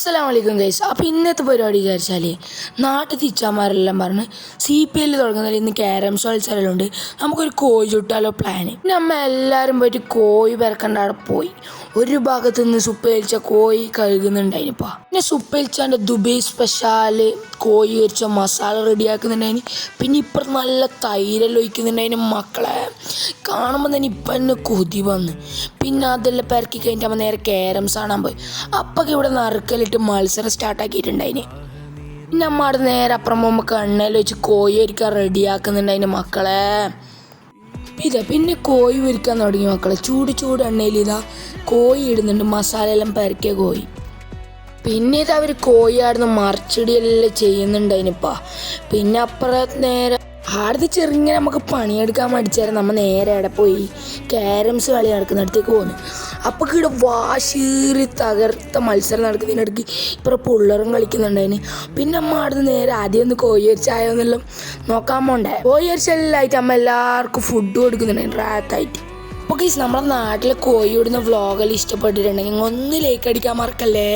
അസ്സലാമലൈക്കും ഗൈസ്. അപ്പോൾ ഇന്നത്തെ പരിപാടി വിചാരിച്ചാൽ നാട്ടിൽ തിരിച്ചാമാരെല്ലാം പറഞ്ഞ് CPL തുടങ്ങുന്നതിൽ ഇന്ന് ക്യാരംസ് മത്സരമുണ്ട്, നമുക്കൊരു കോഴി ചുട്ടാലോ പ്ലാന്. നമ്മൾ എല്ലാവരും പോയിട്ട് കോഴി പെരക്കണ്ട അവിടെ പോയി ഒരു ഭാഗത്ത് നിന്ന് സുപ്പരിച്ച കോഴി കഴുകുന്നുണ്ടായിനിപ്പാ. പിന്നെ സുപ്പരിച്ചാൻ്റെ ദുബൈ സ്പെഷ്യൽ കോഴി പൊരിച്ച മസാല റെഡിയാക്കുന്നുണ്ടായിന്. പിന്നെ ഇപ്പം നല്ല തൈരെല്ലാം ഒഴിക്കുന്നുണ്ടായിന്. മക്കളെ കാണുമ്പോൾ തന്നെ ഇപ്പം തന്നെ കൊതി വന്ന്. പിന്നെ അതെല്ലാം പെരക്കി കഴിഞ്ഞിട്ട് നമ്മൾ നേരെ ക്യാരംസ് കാണാൻ പോയി. അപ്പം ഇവിടെ നറുക്കലിട്ട് മത്സരം സ്റ്റാർട്ടാക്കിയിട്ടുണ്ടായിന്. പിന്നെ അമ്മ അവിടെ നേരെ അപ്പുറം പോകുമ്പോൾ കണ്ണയിൽ വെച്ച് കോഴി പൊരിക്കാൻ റെഡിയാക്കുന്നുണ്ടായിന് മക്കളെ. പിന്നെ കോഴി പൊരിക്കാൻ തുടങ്ങി മക്കളെ. ചൂട് എണ്ണയിൽ ഇതാ കോഴി ഇടുന്നുണ്ട്, മസാല എല്ലാം പെരക്കിയ കോഴി. പിന്നെ ഇത് അവർ കോഴി ആടുന്ന് മറിച്ചിടിയെല്ലാം ചെയ്യുന്നുണ്ടായിനിപ്പാ. പിന്നെ അപ്പുറം നേരെ ആടുന്ന് ചെറുങ്ങനെ നമുക്ക് പണിയെടുക്കാൻ മടിച്ചായിരുന്നു. നമ്മൾ നേരെ അവിടെ പോയി ക്യാരംസ് കളി നടക്കുന്നിടത്തേക്ക് പോകുന്നു. അപ്പോൾ ഇവിടെ വാശീറി തകർത്ത മത്സരം നടക്കുന്നതിനിടയ്ക്ക് ഇപ്പോൾ പിള്ളേരും കളിക്കുന്നുണ്ടായിന്. പിന്നെ അമ്മ ആടുന്ന് നേരെ ആദ്യം ഒന്ന് കോഴി പൊരിച്ചായോന്നെല്ലാം നോക്കാൻ പോണ്ടേ. കോഴി പൊരിച്ചെല്ലാമായിട്ട് അമ്മ എല്ലാവർക്കും ഫുഡ് കൊടുക്കുന്നുണ്ടായിരുന്നു റാത്തായിട്ട്. അപ്പോൾ ഗൈസ്, നമ്മുടെ നാട്ടിലെ കോഴി ഇടുന്ന വ്ളോഗെല്ലാം ഇഷ്ടപ്പെട്ടിട്ടുണ്ടെങ്കിൽ ഒന്ന് ലൈക്ക് അടിക്കാൻ മറക്കല്ലേ.